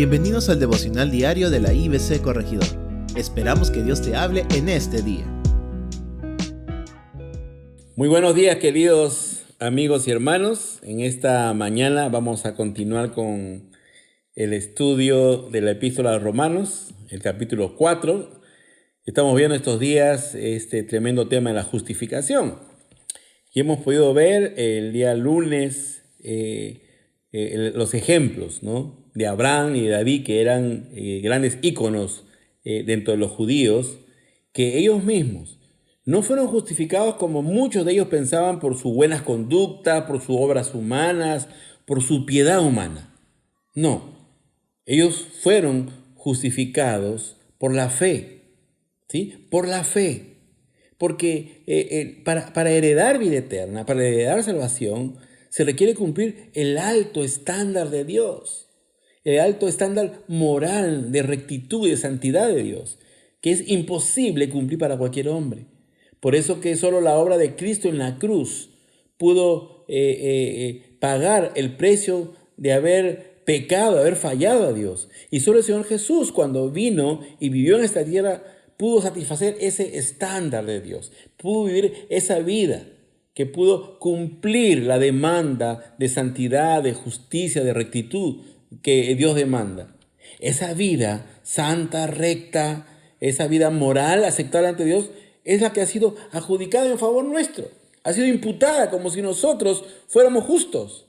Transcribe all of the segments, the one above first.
Bienvenidos al devocional diario de la IBC Corregidor. Esperamos que Dios te hable en este día. Muy buenos días, queridos amigos y hermanos. En esta mañana vamos a continuar con el estudio de la Epístola a los Romanos, el capítulo 4. Estamos viendo estos días este tremendo tema de la justificación. Y hemos podido ver el día lunes los ejemplos, ¿no?, de Abraham y de David, que eran grandes íconos dentro de los judíos, que ellos mismos no fueron justificados como muchos de ellos pensaban por sus buenas conductas, por sus obras humanas, por su piedad humana. No, ellos fueron justificados por la fe, ¿sí? Por la fe. Porque para heredar vida eterna, para heredar salvación, se requiere cumplir el alto estándar de Dios, el alto estándar moral de rectitud y de santidad de Dios, que es imposible cumplir para cualquier hombre. Por eso que solo la obra de Cristo en la cruz pudo pagar el precio de haber pecado, de haber fallado a Dios. Y solo el Señor Jesús, cuando vino y vivió en esta tierra, pudo satisfacer ese estándar de Dios, pudo vivir esa vida que pudo cumplir la demanda de santidad, de justicia, de rectitud que Dios demanda. Esa vida santa, recta, esa vida moral, aceptada ante Dios, es la que ha sido adjudicada en favor nuestro. Ha sido imputada como si nosotros fuéramos justos.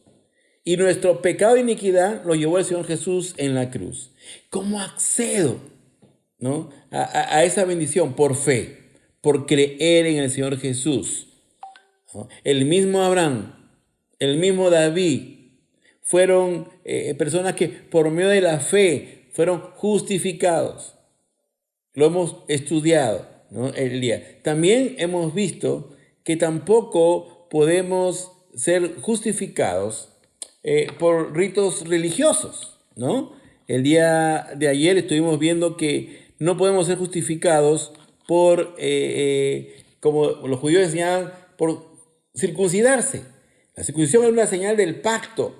Y nuestro pecado e iniquidad lo llevó el Señor Jesús en la cruz. ¿Cómo accedo, ¿no?, a esa bendición? Por fe, por creer en el Señor Jesús, ¿no? El mismo Abraham, el mismo David, fueron personas que por medio de la fe fueron justificados. Lo hemos estudiado, ¿no?, el día. También hemos visto que tampoco podemos ser justificados por ritos religiosos, ¿no? El día de ayer estuvimos viendo que no podemos ser justificados por, como los judíos enseñaban, por circuncidarse. La circuncisión era una señal del pacto,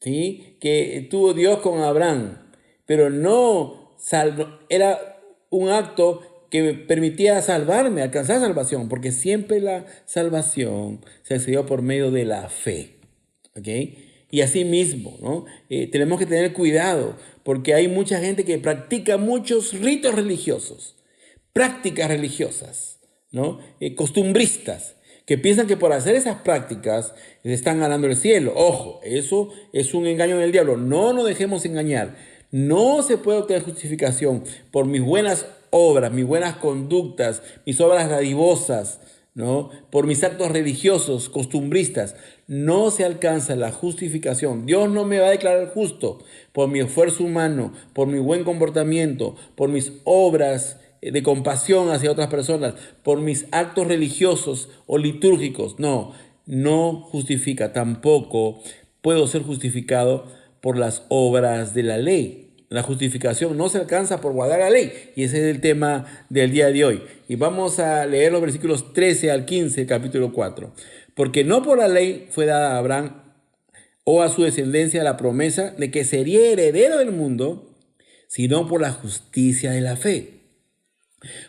¿sí?, que tuvo Dios con Abraham, pero no era un acto que me permitía salvarme, alcanzar salvación, porque siempre la salvación se accedió por medio de la fe, ¿ok? Y así mismo, ¿no?, tenemos que tener cuidado, porque hay mucha gente que practica muchos ritos religiosos, prácticas religiosas, ¿no?, costumbristas, que piensan que por hacer esas prácticas están ganando el cielo. Ojo, eso es un engaño del diablo. No nos dejemos engañar. No se puede obtener justificación por mis buenas obras, mis buenas conductas, mis obras dadivosas, ¿no?, por mis actos religiosos, costumbristas. No se alcanza la justificación. Dios no me va a declarar justo por mi esfuerzo humano, por mi buen comportamiento, por mis obras de compasión hacia otras personas, por mis actos religiosos o litúrgicos. No justifica. Tampoco puedo ser justificado por las obras de la ley. La justificación no se alcanza por guardar la ley, y ese es el tema del día de hoy. Y vamos a leer los versículos 13 al 15, capítulo 4. Porque no por la ley fue dada a Abraham o a su descendencia la promesa de que sería heredero del mundo, sino por la justicia de la fe.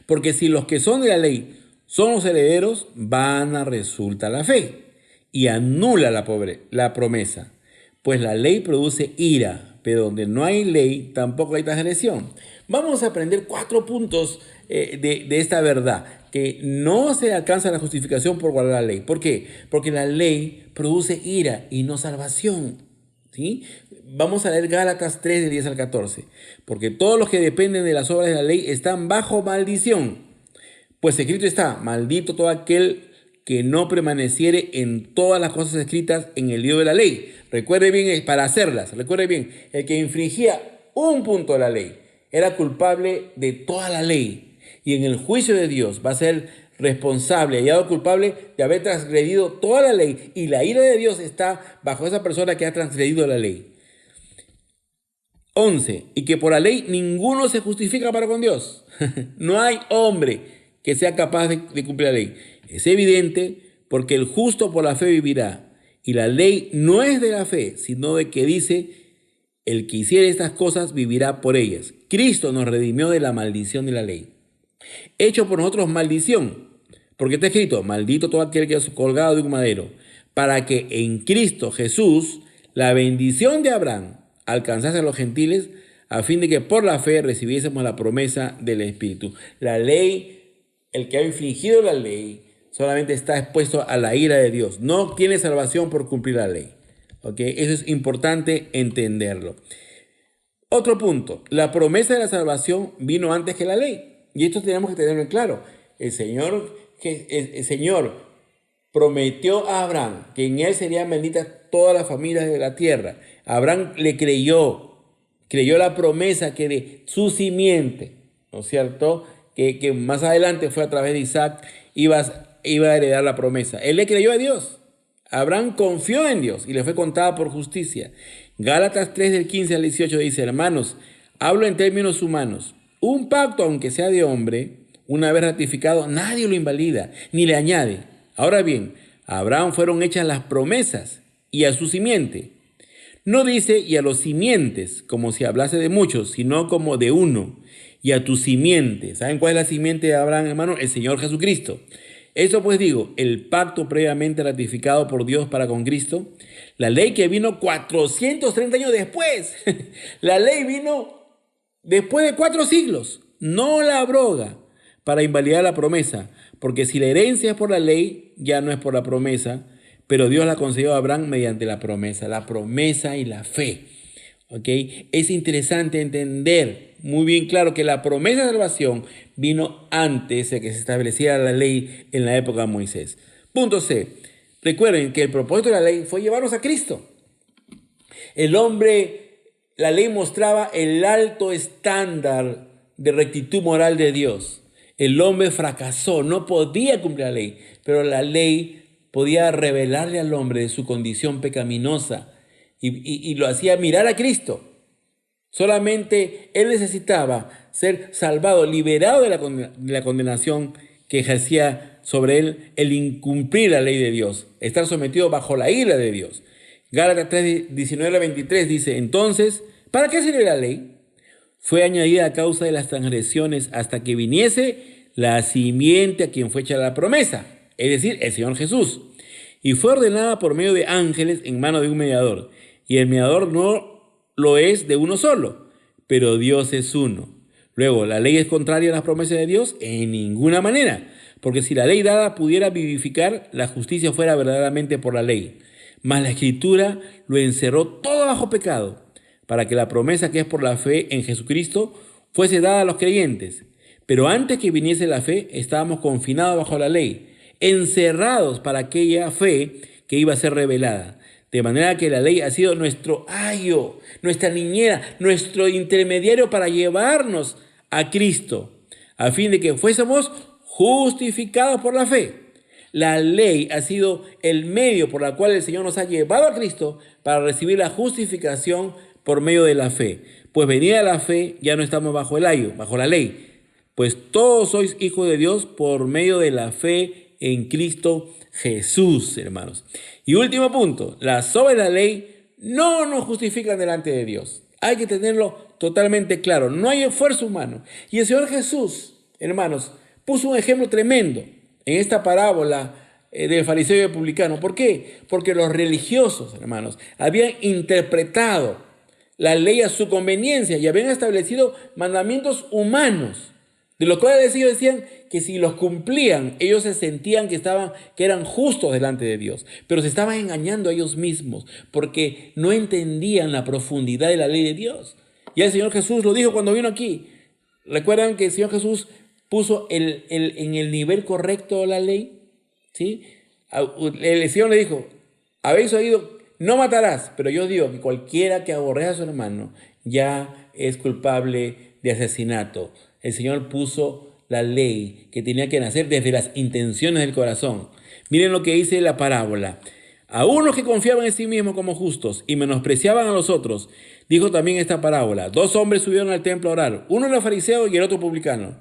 Porque si los que son de la ley son los herederos, vana resulta la fe y anula la promesa. Pues la ley produce ira, pero donde no hay ley, tampoco hay transgresión. Vamos a aprender 4 puntos de esta verdad, que no se alcanza la justificación por guardar la ley. ¿Por qué? Porque la ley produce ira y no salvación, ¿sí? Vamos a leer Gálatas 3, de 10 al 14. Porque todos los que dependen de las obras de la ley están bajo maldición. Pues escrito está: maldito todo aquel que no permaneciere en todas las cosas escritas en el libro de la ley. Recuerde bien, para hacerlas, recuerde bien, el que infringía un punto de la ley era culpable de toda la ley. Y en el juicio de Dios va a ser responsable, hallado culpable de haber transgredido toda la ley. Y la ira de Dios está bajo esa persona que ha transgredido la ley. 11. Y que por la ley ninguno se justifica para con Dios. No hay hombre que sea capaz de cumplir la ley. Es evidente, porque el justo por la fe vivirá. Y la ley no es de la fe, sino de que dice: El que hiciere estas cosas vivirá por ellas. Cristo nos redimió de la maldición de la ley. Hecho por nosotros maldición, porque está escrito, maldito todo aquel que es colgado de un madero, para que en Cristo Jesús la bendición de Abraham alcanzase a los gentiles, a fin de que por la fe recibiésemos la promesa del Espíritu. La ley, el que ha infringido la ley, solamente está expuesto a la ira de Dios. No tiene salvación por cumplir la ley. ¿Ok? Eso es importante entenderlo. Otro punto, la promesa de la salvación vino antes que la ley. Y esto tenemos que tenerlo en claro. El Señor prometió a Abraham que en él serían benditas todas las familias de la tierra. Abraham le creyó la promesa que de su simiente, ¿no es cierto?, que más adelante fue a través de Isaac, iba a heredar la promesa. Él le creyó a Dios. Abraham confió en Dios y le fue contada por justicia. Gálatas 3 del 15 al 18 dice, hermanos, hablo en términos humanos. Un pacto, aunque sea de hombre, una vez ratificado, nadie lo invalida ni le añade. Ahora bien, a Abraham fueron hechas las promesas y a su simiente. No dice y a los simientes, como si hablase de muchos, sino como de uno, y a tu simiente. ¿Saben cuál es la simiente de Abraham, hermano? El Señor Jesucristo. Eso pues digo, el pacto previamente ratificado por Dios para con Cristo, la ley que vino 430 años después, la ley vino después de 4 siglos, no la abroga para invalidar la promesa, porque si la herencia es por la ley, ya no es por la promesa, pero Dios la concedió a Abraham mediante la promesa y la fe. ¿Ok? Es interesante entender muy bien claro que la promesa de salvación vino antes de que se estableciera la ley en la época de Moisés. Punto C. Recuerden que el propósito de la ley fue llevarnos a Cristo. La ley mostraba el alto estándar de rectitud moral de Dios. El hombre fracasó, no podía cumplir la ley, pero la ley podía revelarle al hombre de su condición pecaminosa y lo hacía mirar a Cristo. Solamente él necesitaba ser salvado, liberado de la condenación que ejercía sobre él el incumplir la ley de Dios, estar sometido bajo la ira de Dios. Gálatas 3, 19 a 23 dice, entonces, ¿para qué sirve la ley? Fue añadida a causa de las transgresiones hasta que viniese la simiente a quien fue hecha la promesa, es decir, el Señor Jesús. Y fue ordenada por medio de ángeles en mano de un mediador. Y el mediador no lo es de uno solo, pero Dios es uno. Luego, ¿la ley es contraria a las promesas de Dios? En ninguna manera, porque si la ley dada pudiera vivificar, la justicia fuera verdaderamente por la ley. Mas la Escritura lo encerró todo bajo pecado, para que la promesa que es por la fe en Jesucristo fuese dada a los creyentes. Pero antes que viniese la fe, estábamos confinados bajo la ley, encerrados para aquella fe que iba a ser revelada. De manera que la ley ha sido nuestro ayo, nuestra niñera, nuestro intermediario para llevarnos a Cristo, a fin de que fuésemos justificados por la fe. La ley ha sido el medio por el cual el Señor nos ha llevado a Cristo para recibir la justificación por medio de la fe. Pues venida la fe, ya no estamos bajo el ayo, bajo la ley. Pues todos sois hijos de Dios por medio de la fe en Cristo Jesús, hermanos. Y último punto, las obras de la ley no nos justifican delante de Dios. Hay que tenerlo totalmente claro. No hay esfuerzo humano. Y el Señor Jesús, hermanos, puso un ejemplo tremendo en esta parábola del fariseo y el publicano. ¿Por qué? Porque los religiosos, hermanos, habían interpretado la ley a su conveniencia y habían establecido mandamientos humanos, de los cuales ellos decían que si los cumplían, ellos se sentían que eran justos delante de Dios, pero se estaban engañando a ellos mismos porque no entendían la profundidad de la ley de Dios. Y el Señor Jesús lo dijo cuando vino aquí. ¿Recuerdan que el Señor Jesús puso en el nivel correcto la ley? ¿Sí? El Señor le dijo, habéis oído, no matarás, pero yo digo que cualquiera que aborrezca a su hermano ya es culpable de asesinato. El Señor puso la ley que tenía que nacer desde las intenciones del corazón. Miren lo que dice la parábola. A unos que confiaban en sí mismos como justos y menospreciaban a los otros, dijo también esta parábola. 2 hombres subieron al templo a orar, uno era fariseo y el otro publicano.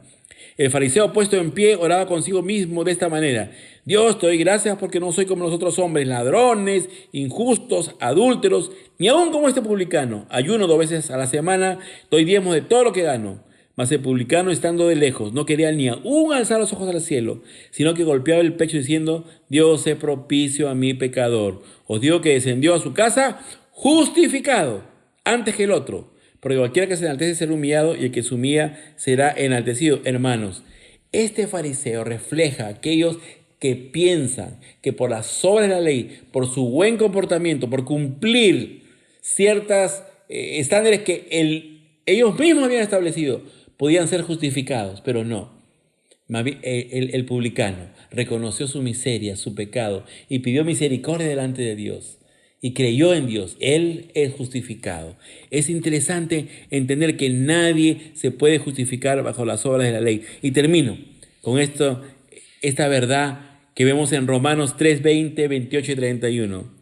El fariseo puesto en pie oraba consigo mismo de esta manera: Dios, te doy gracias porque no soy como los otros hombres, ladrones, injustos, adúlteros, ni aun como este publicano. Ayuno 2 veces a la semana, doy diezmos de todo lo que gano. Mas el publicano, estando de lejos, no quería ni aún alzar los ojos al cielo, sino que golpeaba el pecho diciendo: Dios, sé propicio a mi pecador. Os digo que descendió a su casa justificado antes que el otro. Porque cualquiera que se enaltece será humillado, y el que se humilla será enaltecido. Hermanos, este fariseo refleja a aquellos que piensan que por las obras de la ley, por su buen comportamiento, por cumplir ciertas estándares que ellos mismos habían establecido, podían ser justificados, pero no. El publicano reconoció su miseria, su pecado, y pidió misericordia delante de Dios, y creyó en Dios. Él es justificado. Es interesante entender que nadie se puede justificar bajo las obras de la ley. Y termino con esta verdad que vemos en Romanos 3, 20, 28 y 31.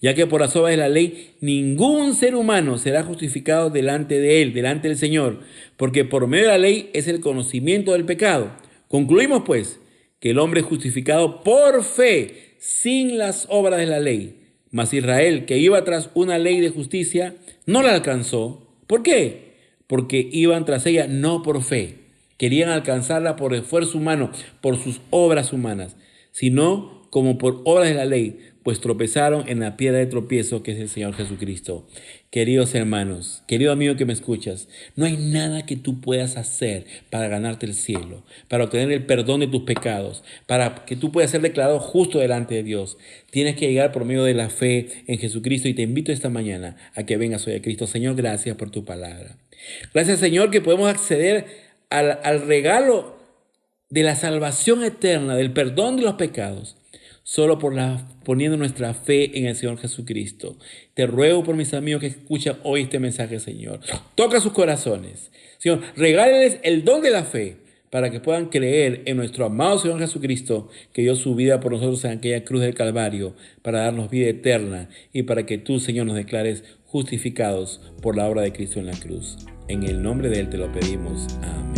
Ya que por las obras de la ley ningún ser humano será justificado delante de él, delante del Señor, porque por medio de la ley es el conocimiento del pecado. Concluimos pues que el hombre es justificado por fe, sin las obras de la ley. Mas Israel, que iba tras una ley de justicia, no la alcanzó. ¿Por qué? Porque iban tras ella no por fe. Querían alcanzarla por esfuerzo humano, por sus obras humanas, sino como por obras de la ley, pues tropezaron en la piedra de tropiezo que es el Señor Jesucristo. Queridos hermanos, querido amigo que me escuchas, no hay nada que tú puedas hacer para ganarte el cielo, para obtener el perdón de tus pecados, para que tú puedas ser declarado justo delante de Dios. Tienes que llegar por medio de la fe en Jesucristo, y te invito esta mañana a que vengas hoy a Cristo. Señor, gracias por tu palabra. Gracias, Señor, que podemos acceder al regalo de la salvación eterna, del perdón de los pecados, solo poniendo nuestra fe en el Señor Jesucristo. Te ruego por mis amigos que escuchan hoy este mensaje, Señor. Toca sus corazones. Señor, regálales el don de la fe para que puedan creer en nuestro amado Señor Jesucristo, que dio su vida por nosotros en aquella cruz del Calvario para darnos vida eterna, y para que tú, Señor, nos declares justificados por la obra de Cristo en la cruz. En el nombre de Él te lo pedimos. Amén.